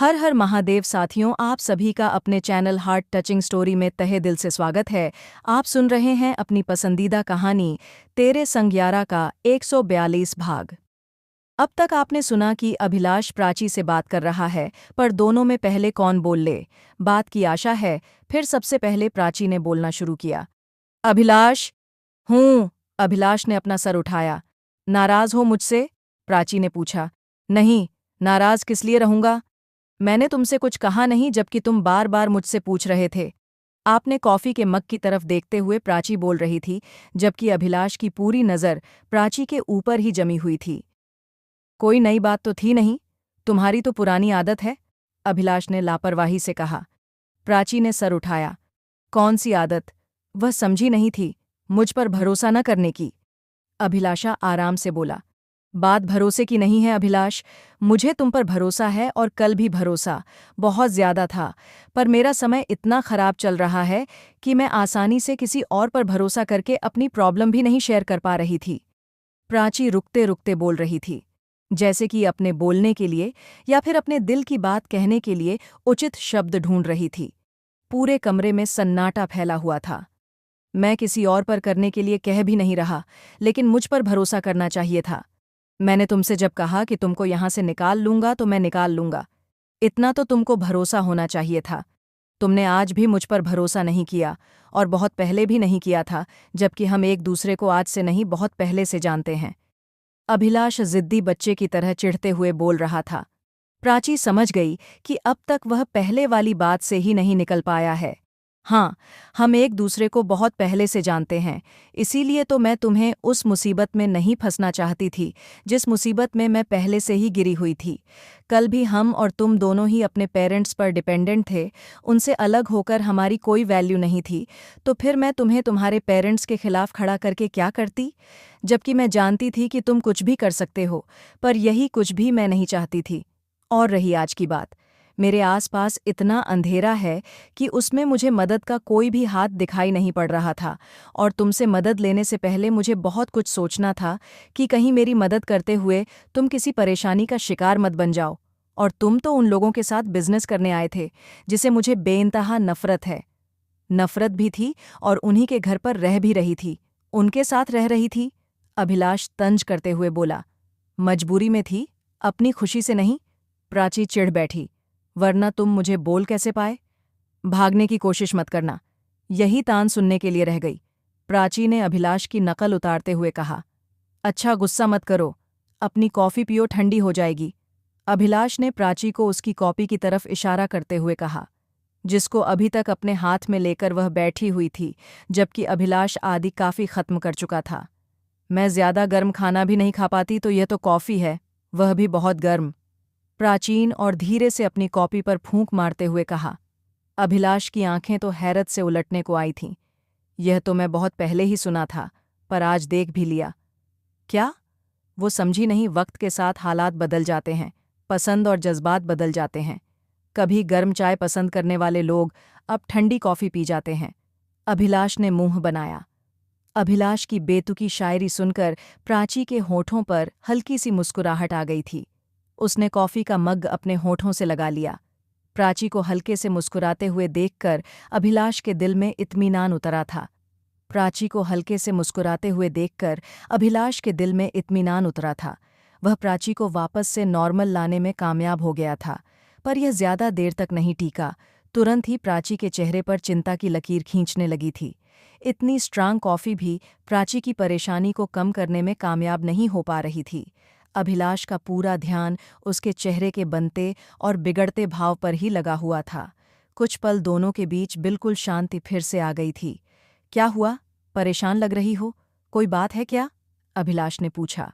हर हर महादेव साथियों, आप सभी का अपने चैनल हार्ट टचिंग स्टोरी में तहे दिल से स्वागत है। आप सुन रहे हैं अपनी पसंदीदा कहानी तेरे संग यारा का 142 भाग। अब तक आपने सुना कि अभिलाष प्राची से बात कर रहा है, पर दोनों में पहले कौन बोल ले, बात की आशा है। फिर सबसे पहले प्राची ने बोलना शुरू किया। अभिलाष। हूँ। अभिलाष ने अपना सर उठाया। नाराज हो मुझसे? प्राची ने पूछा। नहीं, नाराज किस लिए रहूंगा? मैंने तुमसे कुछ कहा नहीं, जबकि तुम बार बार मुझसे पूछ रहे थे। आपने कॉफी के मग की तरफ देखते हुए प्राची बोल रही थी, जबकि अभिलाष की पूरी नज़र प्राची के ऊपर ही जमी हुई थी। कोई नई बात तो थी नहीं, तुम्हारी तो पुरानी आदत है, अभिलाष ने लापरवाही से कहा। प्राची ने सर उठाया। कौन सी आदत? वह समझी नहीं थी। मुझ पर भरोसा न करने की, अभिलाषा आराम से बोला। बात भरोसे की नहीं है अभिलाष, मुझे तुम पर भरोसा है और कल भी भरोसा बहुत ज्यादा था, पर मेरा समय इतना खराब चल रहा है कि मैं आसानी से किसी और पर भरोसा करके अपनी प्रॉब्लम भी नहीं शेयर कर पा रही थी। प्राची रुकते रुकते बोल रही थी, जैसे कि अपने बोलने के लिए या फिर अपने दिल की बात कहने के लिए उचित शब्द ढूंढ रही थी। पूरे कमरे में सन्नाटा फैला हुआ था। मैं किसी और पर करने के लिए कह भी नहीं रहा, लेकिन मुझ पर भरोसा करना चाहिए था। मैंने तुमसे जब कहा कि तुमको यहां से निकाल लूंगा तो मैं निकाल लूंगा, इतना तो तुमको भरोसा होना चाहिए था। तुमने आज भी मुझ पर भरोसा नहीं किया, और बहुत पहले भी नहीं किया था, जबकि हम एक दूसरे को आज से नहीं बहुत पहले से जानते हैं। अभिलाष जिद्दी बच्चे की तरह चिढ़ते हुए बोल रहा था। प्राची समझ गई कि अब तक वह पहले वाली बात से ही नहीं निकल पाया है। हाँ, हम एक दूसरे को बहुत पहले से जानते हैं, इसीलिए तो मैं तुम्हें उस मुसीबत में नहीं फंसना चाहती थी जिस मुसीबत में मैं पहले से ही गिरी हुई थी। कल भी हम और तुम दोनों ही अपने पेरेंट्स पर डिपेंडेंट थे, उनसे अलग होकर हमारी कोई वैल्यू नहीं थी, तो फिर मैं तुम्हें तुम्हारे पेरेंट्स के खिलाफ खड़ा करके क्या करती? जबकि मैं जानती थी कि तुम कुछ भी कर सकते हो, पर यही कुछ भी मैं नहीं चाहती थी। और रही आज की बात, मेरे आसपास इतना अंधेरा है कि उसमें मुझे मदद का कोई भी हाथ दिखाई नहीं पड़ रहा था, और तुमसे मदद लेने से पहले मुझे बहुत कुछ सोचना था कि कहीं मेरी मदद करते हुए तुम किसी परेशानी का शिकार मत बन जाओ। और तुम तो उन लोगों के साथ बिजनेस करने आए थे जिसे मुझे बेइंतहा नफरत है। नफरत भी थी और उन्हीं के घर पर रह भी रही थी, उनके साथ रह रही थी, अभिलाष तंज करते हुए बोला। मजबूरी में थी, अपनी खुशी से नहीं, प्राची चिढ़ बैठी। वरना तुम मुझे बोल कैसे पाए? भागने की कोशिश मत करना, यही तान सुनने के लिए रह गई, प्राची ने अभिलाष की नकल उतारते हुए कहा। अच्छा, गुस्सा मत करो, अपनी कॉफ़ी पियो, ठंडी हो जाएगी, अभिलाष ने प्राची को उसकी कॉपी की तरफ इशारा करते हुए कहा, जिसको अभी तक अपने हाथ में लेकर वह बैठी हुई थी, जबकि अभिलाष आदि काफ़ी खत्म कर चुका था। मैं ज्यादा गर्म खाना भी नहीं खा पाती, तो यह तो कॉफ़ी है, वह भी बहुत गर्म, प्राचीन और धीरे से अपनी कॉपी पर फूंक मारते हुए कहा। अभिलाष की आंखें तो हैरत से उलटने को आई थीं। यह तो मैं बहुत पहले ही सुना था, पर आज देख भी लिया। क्या? वो समझी नहीं, वक्त के साथ हालात बदल जाते हैं, पसंद और जज्बात बदल जाते हैं। कभी गर्म चाय पसंद करने वाले लोग अब ठंडी कॉफ़ी पी जाते हैं। अभिलाष ने मुंह बनाया। अभिलाष की बेतुकी शायरी सुनकर प्राची के होठों पर हल्की सी मुस्कुराहट आ गई थी। उसने कॉफ़ी का मग अपने होठों से लगा लिया। प्राची को हल्के से मुस्कुराते हुए देखकर अभिलाष के दिल में इत्मीनान उतरा था। प्राची को हल्के से मुस्कुराते हुए देखकर अभिलाष के दिल में इत्मीनान उतरा था। वह प्राची को वापस से नॉर्मल लाने में कामयाब हो गया था, पर यह ज्यादा देर तक नहीं टीका। तुरंत ही प्राची के चेहरे पर चिंता की लकीर खींचने लगी थी। इतनी स्ट्रांग कॉफ़ी भी प्राची की परेशानी को कम करने में कामयाब नहीं हो पा रही थी। अभिलाष का पूरा ध्यान उसके चेहरे के बनते और बिगड़ते भाव पर ही लगा हुआ था। कुछ पल दोनों के बीच बिल्कुल शांति फिर से आ गई थी। क्या हुआ? परेशान लग रही हो? कोई बात है क्या? अभिलाष ने पूछा।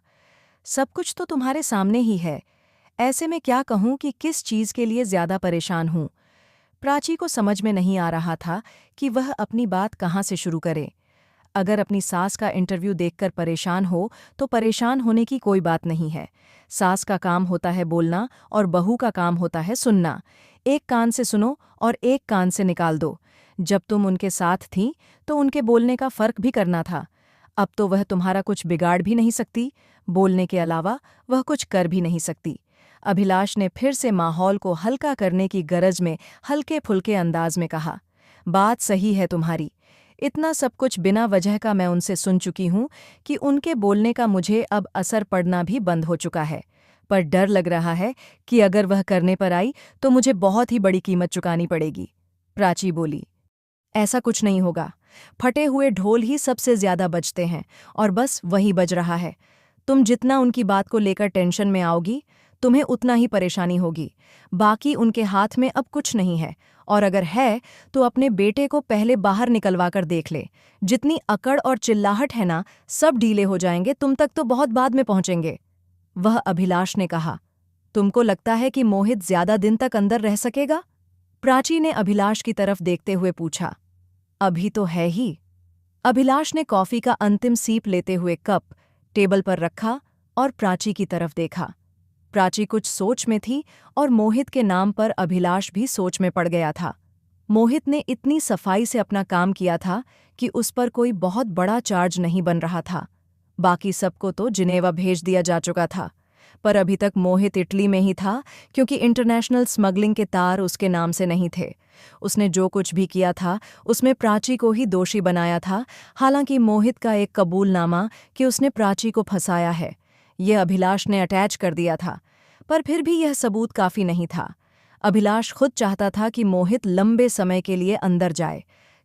सब कुछ तो तुम्हारे सामने ही है, ऐसे में क्या कहूं कि किस चीज़ के लिए ज्यादा परेशान हूं? प्राची को समझ में नहीं आ रहा था कि वह अपनी बात कहाँ से शुरू करे। अगर अपनी सास का इंटरव्यू देखकर परेशान हो तो परेशान होने की कोई बात नहीं है। सास का काम होता है बोलना और बहू का काम होता है सुनना। एक कान से सुनो और एक कान से निकाल दो। जब तुम उनके साथ थीं तो उनके बोलने का फर्क भी करना था। अब तो वह तुम्हारा कुछ बिगाड़ भी नहीं सकती, बोलने के अलावा वह कुछ कर भी नहीं सकती। अभिलाष ने फिर से माहौल को हल्का करने की गरज में हल्के फुल्के अंदाज में कहा, बात सही है तुम्हारी। इतना सब कुछ बिना वजह का मैं उनसे सुन चुकी हूं कि उनके बोलने का मुझे अब असर पड़ना भी बंद हो चुका है। पर डर लग रहा है कि अगर वह करने पर आई तो मुझे बहुत ही बड़ी कीमत चुकानी पड़ेगी। प्राची बोली, ऐसा कुछ नहीं होगा। फटे हुए ढोल ही सबसे ज्यादा बजते हैं और बस वही बज रहा है। तुम जितना उनकी बात को लेकर टेंशन में आओगी, तुम्हें उतना ही परेशानी होगी। बाकी उनके हाथ में अब कुछ नहीं है, और अगर है तो अपने बेटे को पहले बाहर निकलवा कर देख ले। जितनी अकड़ और चिल्लाहट है ना, सब ढीले हो जाएंगे, तुम तक तो बहुत बाद में पहुंचेंगे। वह अभिलाष ने कहा, तुमको लगता है कि मोहित ज्यादा दिन तक अंदर रह सकेगा? प्राची ने अभिलाष की तरफ देखते हुए पूछा। अभी तो है ही। अभिलाष ने कॉफी का अंतिम सीप लेते हुए कप टेबल पर रखा और प्राची की तरफ देखा। प्राची कुछ सोच में थी और मोहित के नाम पर अभिलाष भी सोच में पड़ गया था। मोहित ने इतनी सफाई से अपना काम किया था कि उस पर कोई बहुत बड़ा चार्ज नहीं बन रहा था। बाकी सबको तो जिनेवा भेज दिया जा चुका था, पर अभी तक मोहित इटली में ही था, क्योंकि इंटरनेशनल स्मगलिंग के तार उसके नाम से नहीं थे। उसने जो कुछ भी किया था उसमें प्राची को ही दोषी बनाया था। हालांकि मोहित का एक कबूलनामा कि उसने प्राची को फंसाया है, ये अभिलाष ने अटैच कर दिया था, पर फिर भी यह सबूत काफी नहीं था। अभिलाष खुद चाहता था कि मोहित लंबे समय के लिए अंदर जाए,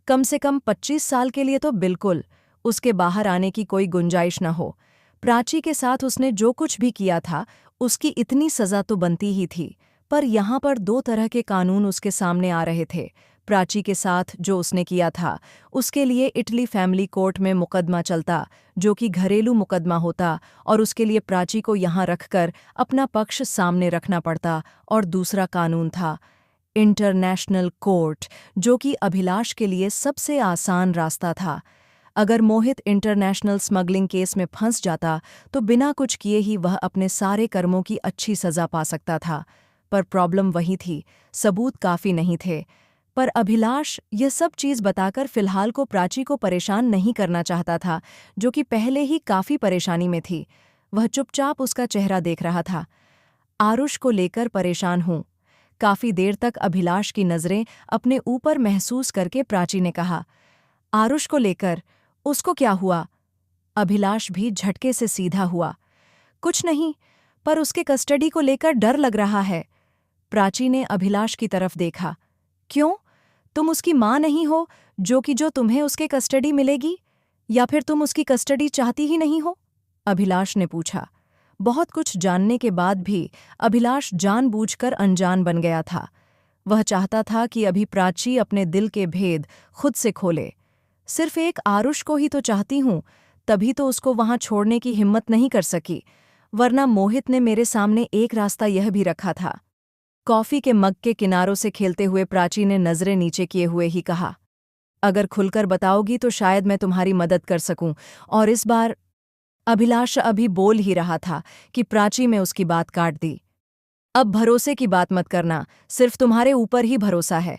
कम से कम 25 साल के लिए तो बिल्कुल, उसके बाहर आने की कोई गुंजाइश न हो। प्राची के साथ उसने जो कुछ भी किया था उसकी इतनी सजा तो बनती ही थी, पर यहाँ पर दो तरह के कानून उसके सामने आ रहे थे। प्राची के साथ जो उसने किया था उसके लिए इटली फैमिली कोर्ट में मुकदमा चलता, जो कि घरेलू मुकदमा होता, और उसके लिए प्राची को यहाँ रखकर अपना पक्ष सामने रखना पड़ता। और दूसरा कानून था इंटरनेशनल कोर्ट, जो कि अभिलाष के लिए सबसे आसान रास्ता था। अगर मोहित इंटरनेशनल स्मगलिंग केस में फंस जाता तो बिना कुछ किए ही वह अपने सारे कर्मों की अच्छी सजा पा सकता था। पर प्रॉब्लम वही थी, सबूत काफी नहीं थे। पर अभिलाष यह सब चीज बताकर फिलहाल को प्राची को परेशान नहीं करना चाहता था, जो कि पहले ही काफी परेशानी में थी। वह चुपचाप उसका चेहरा देख रहा था। आरुष को लेकर परेशान हूं। काफी देर तक अभिलाष की नजरें अपने ऊपर महसूस करके प्राची ने कहा, आरुष को लेकर? उसको क्या हुआ? अभिलाष भी झटके से सीधा हुआ। कुछ नहीं, पर उसके कस्टडी को लेकर डर लग रहा है। प्राची ने अभिलाष की तरफ देखा। क्यों? तुम उसकी मां नहीं हो जो तुम्हें उसके कस्टडी मिलेगी? या फिर तुम उसकी कस्टडी चाहती ही नहीं हो? अभिलाष ने पूछा। बहुत कुछ जानने के बाद भी अभिलाष जानबूझकर अनजान बन गया था। वह चाहता था कि अभी प्राची अपने दिल के भेद खुद से खोले। सिर्फ एक आरुष को ही तो चाहती हूं, तभी तो उसको वहां छोड़ने की हिम्मत नहीं कर सकी, वरना मोहित ने मेरे सामने एक रास्ता यह भी रखा था। कॉफी के मग के किनारों से खेलते हुए प्राची ने नजरें नीचे किए हुए ही कहा, अगर खुलकर बताओगी तो शायद मैं तुम्हारी मदद कर सकूं। और इस बार अभिलाष अभी बोल ही रहा था कि प्राची में उसकी बात काट दी। अब भरोसे की बात मत करना, सिर्फ तुम्हारे ऊपर ही भरोसा है।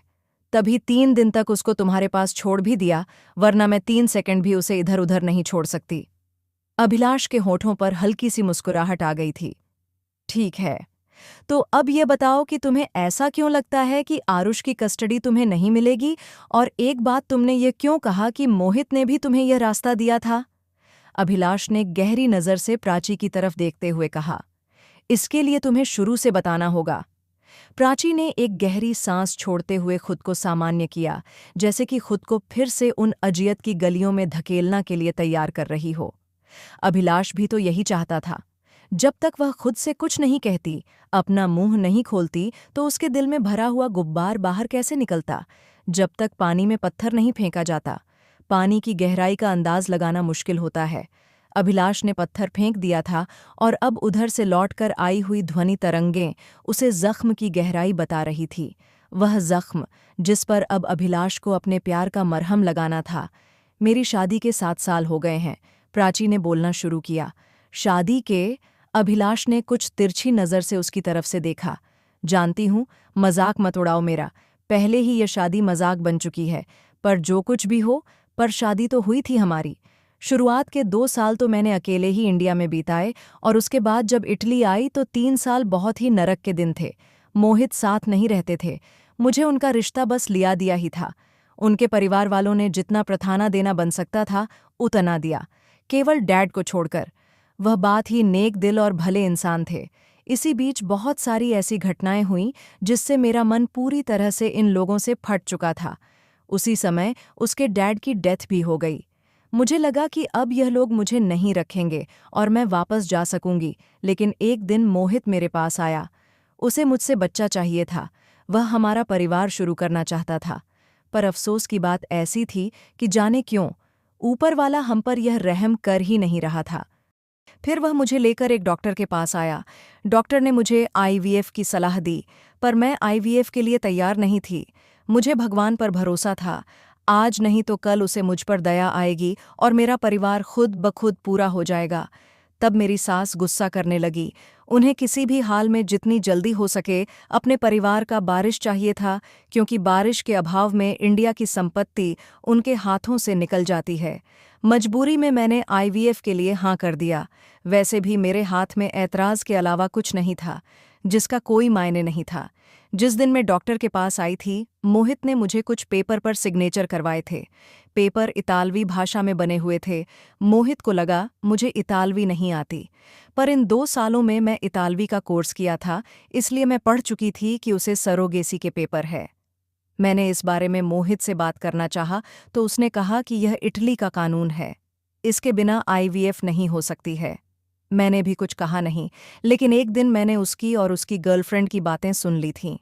तभी 3 दिन तक उसको तुम्हारे पास छोड़ भी दिया, वरना मैं 3 सेकंड भी उसे इधर उधर नहीं छोड़ सकती। अभिलाष के होठों पर हल्की सी मुस्कुराहट आ गई थी। ठीक है, तो अब ये बताओ कि तुम्हें ऐसा क्यों लगता है कि आरुष की कस्टडी तुम्हें नहीं मिलेगी, और एक बात तुमने ये क्यों कहा कि मोहित ने भी तुम्हें यह रास्ता दिया था? अभिलाष ने गहरी नज़र से प्राची की तरफ देखते हुए कहा, इसके लिए तुम्हें शुरू से बताना होगा। प्राची ने एक गहरी सांस छोड़ते हुए खुद को सामान्य किया, जैसे कि खुद को फिर से उन अजियत की गलियों में धकेलना के लिए तैयार कर रही हो। अभिलाष भी तो यही चाहता था। जब तक वह खुद से कुछ नहीं कहती, अपना मुंह नहीं खोलती, तो उसके दिल में भरा हुआ गुब्बार बाहर कैसे निकलता? जब तक पानी में पत्थर नहीं फेंका जाता, पानी की गहराई का अंदाज लगाना मुश्किल होता है। अभिलाष ने पत्थर फेंक दिया था और अब उधर से लौटकर आई हुई ध्वनि तरंगें उसे जख्म की गहराई बता रही थी। वह जख्म जिस पर अब अभिलाष को अपने प्यार का मरहम लगाना था। मेरी शादी के 7 साल हो गए हैं, प्राची ने बोलना शुरू किया। शादी के? अभिलाष ने कुछ तिरछी नज़र से उसकी तरफ से देखा। जानती हूँ, मजाक मत उड़ाओ मेरा, पहले ही यह शादी मजाक बन चुकी है, पर जो कुछ भी हो, पर शादी तो हुई थी हमारी। शुरुआत के 2 साल तो मैंने अकेले ही इंडिया में बिताए, और उसके बाद जब इटली आई तो 3 साल बहुत ही नरक के दिन थे। मोहित साथ नहीं रहते थे। मुझे उनका रिश्ता बस लिया दिया ही था। उनके परिवार वालों ने जितना प्रथाना देना बन सकता था उतना दिया, केवल डैड को छोड़कर। वह बात ही नेक दिल और भले इंसान थे। इसी बीच बहुत सारी ऐसी घटनाएं हुईं जिससे मेरा मन पूरी तरह से इन लोगों से फट चुका था। उसी समय उसके डैड की डेथ भी हो गई। मुझे लगा कि अब यह लोग मुझे नहीं रखेंगे और मैं वापस जा सकूंगी, लेकिन एक दिन मोहित मेरे पास आया। उसे मुझसे बच्चा चाहिए था। वह हमारा परिवार शुरू करना चाहता था। पर अफसोस की बात ऐसी थी कि जाने क्यों ऊपर वाला हम पर यह रहम कर ही नहीं रहा था। फिर वह मुझे लेकर एक डॉक्टर के पास आया। डॉक्टर ने मुझे आईवीएफ की सलाह दी, पर मैं आईवीएफ के लिए तैयार नहीं थी। मुझे भगवान पर भरोसा था। आज नहीं तो कल उसे मुझ पर दया आएगी और मेरा परिवार खुद ब खुद पूरा हो जाएगा। तब मेरी सास गुस्सा करने लगी। उन्हें किसी भी हाल में जितनी जल्दी हो सके अपने परिवार का वारिस चाहिए था, क्योंकि बारिश के अभाव में इंडिया की संपत्ति उनके हाथों से निकल जाती है। मजबूरी में मैंने आईवीएफ के लिए हाँ कर दिया। वैसे भी मेरे हाथ में ऐतराज़ के अलावा कुछ नहीं था, जिसका कोई मायने नहीं था। जिस दिन मैं डॉक्टर के पास आई थी, मोहित ने मुझे कुछ पेपर पर सिग्नेचर करवाए थे। पेपर इतालवी भाषा में बने हुए थे। मोहित को लगा मुझे इतालवी नहीं आती, पर इन 2 सालों में मैं इतालवी का कोर्स किया था, इसलिए मैं पढ़ चुकी थी कि उसे सरोगेसी के पेपर है। मैंने इस बारे में मोहित से बात करना चाहा तो उसने कहा कि यह इटली का कानून है, इसके बिना आईवीएफ नहीं हो सकती है। मैंने भी कुछ कहा नहीं, लेकिन एक दिन मैंने उसकी और उसकी गर्लफ्रेंड की बातें सुन ली थीं।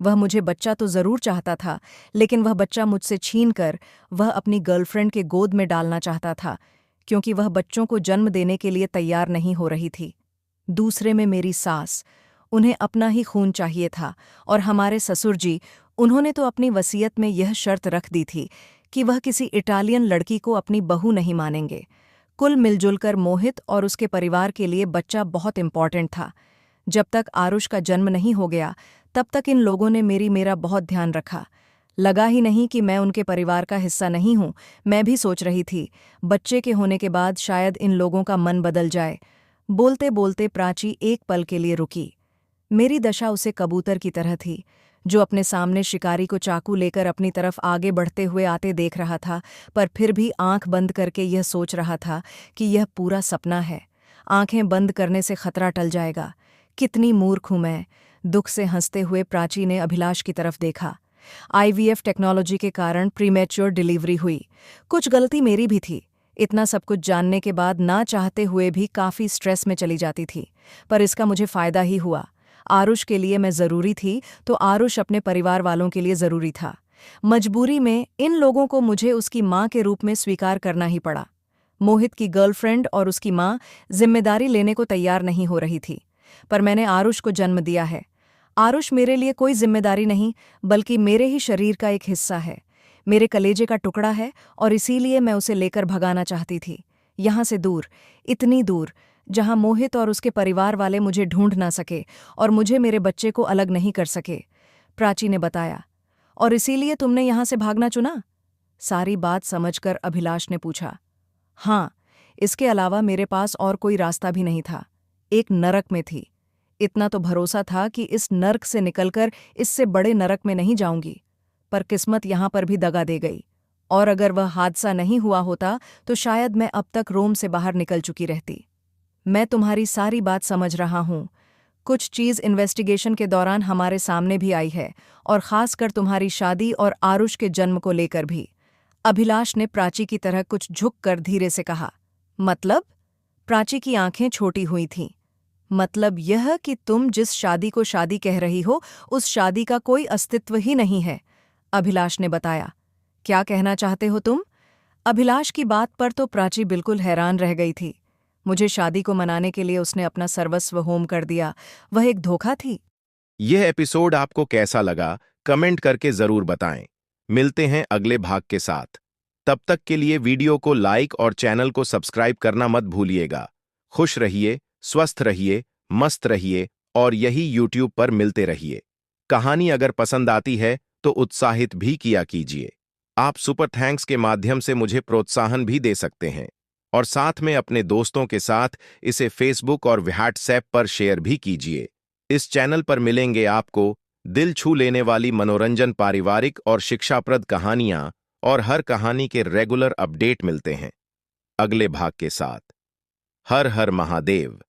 वह मुझे बच्चा तो जरूर चाहता था, लेकिन वह बच्चा मुझसे छीनकर वह अपनी गर्लफ्रेंड के गोद में डालना चाहता था, क्योंकि वह बच्चों को जन्म देने के लिए तैयार नहीं हो रही थी। दूसरे में मेरी सास, उन्हें अपना ही खून चाहिए था, और हमारे ससुर जी, उन्होंने तो अपनी वसीयत में यह शर्त रख दी थी कि वह किसी इटालियन लड़की को अपनी बहू नहीं मानेंगे। कुल मिलजुल कर मोहित और उसके परिवार के लिए बच्चा बहुत इम्पॉर्टेंट था। जब तक आरुष का जन्म नहीं हो गया, तब तक इन लोगों ने मेरा बहुत ध्यान रखा। लगा ही नहीं कि मैं उनके परिवार का हिस्सा नहीं हूं। मैं भी सोच रही थी, बच्चे के होने के बाद शायद इन लोगों का मन बदल जाए। बोलते बोलते प्राची एक पल के लिए रुकी। मेरी दशा उसे कबूतर की तरह थी, जो अपने सामने शिकारी को चाकू लेकर अपनी तरफ आगे बढ़ते हुए आते देख रहा था, पर फिर भी आंख बंद करके यह सोच रहा था कि यह पूरा सपना है। आंखें बंद करने से खतरा टल जाएगा। कितनी मूर्ख हूं मैं। दुख से हंसते हुए प्राची ने अभिलाष की तरफ देखा। आईवीएफ टेक्नोलॉजी के कारण प्रीमैच्योर डिलीवरी हुई। कुछ गलती मेरी भी थी। इतना सब कुछ जानने के बाद ना चाहते हुए भी काफ़ी स्ट्रेस में चली जाती थी, पर इसका मुझे फ़ायदा ही हुआ। आरुष के लिए मैं ज़रूरी थी, तो आरुष अपने परिवार वालों के लिए ज़रूरी था। मजबूरी में इन लोगों को मुझे उसकी माँ के रूप में स्वीकार करना ही पड़ा। मोहित की गर्लफ्रेंड और उसकी माँ जिम्मेदारी लेने को तैयार नहीं हो रही थी, पर मैंने आरुष को जन्म दिया है। आरुष मेरे लिए कोई जिम्मेदारी नहीं, बल्कि मेरे ही शरीर का एक हिस्सा है, मेरे कलेजे का टुकड़ा है, और इसीलिए मैं उसे लेकर भगाना चाहती थी, यहाँ से दूर, इतनी दूर, जहाँ मोहित और उसके परिवार वाले मुझे ढूंढ ना सके और मुझे मेरे बच्चे को अलग नहीं कर सके। प्राची ने बताया। और इसीलिए तुमने यहाँ से भागना चुना? सारी बात समझकर अभिलाष ने पूछा। हाँ, इसके अलावा मेरे पास और कोई रास्ता भी नहीं था। एक नरक में थी। इतना तो भरोसा था कि इस नर्क से निकलकर इससे बड़े नरक में नहीं जाऊंगी, पर किस्मत यहाँ पर भी दगा दे गई। और अगर वह हादसा नहीं हुआ होता तो शायद मैं अब तक रोम से बाहर निकल चुकी रहती। मैं तुम्हारी सारी बात समझ रहा हूँ। कुछ चीज़ इन्वेस्टिगेशन के दौरान हमारे सामने भी आई है, और ख़ासकर तुम्हारी शादी और आरुष के जन्म को लेकर भी। अभिलाष ने प्राची की तरह कुछ झुककर धीरे से कहा। मतलब? प्राची की आंखें छोटी हुई थीं। मतलब यह कि तुम जिस शादी को शादी कह रही हो, उस शादी का कोई अस्तित्व ही नहीं है, अभिलाष ने बताया। क्या कहना चाहते हो तुम? अभिलाष की बात पर तो प्राची बिल्कुल हैरान रह गई थी। मुझे शादी को मनाने के लिए उसने अपना सर्वस्व होम कर दिया। वह एक धोखा थी। यह एपिसोड आपको कैसा लगा, कमेंट करके जरूर बताएं। मिलते हैं अगले भाग के साथ। तब तक के लिए वीडियो को लाइक और चैनल को सब्सक्राइब करना मत भूलिएगा। खुश रहिए, स्वस्थ रहिए, मस्त रहिए, और यही यूट्यूब पर मिलते रहिए। कहानी अगर पसंद आती है तो उत्साहित भी किया कीजिए। आप सुपर थैंक्स के माध्यम से मुझे प्रोत्साहन भी दे सकते हैं। और साथ में अपने दोस्तों के साथ इसे फेसबुक और व्हाट्सएप पर शेयर भी कीजिए। इस चैनल पर मिलेंगे आपको दिल छू लेने वाली मनोरंजन, पारिवारिक और शिक्षाप्रद कहानियां, और हर कहानी के रेगुलर अपडेट मिलते हैं। अगले भाग के साथ। हर हर महादेव।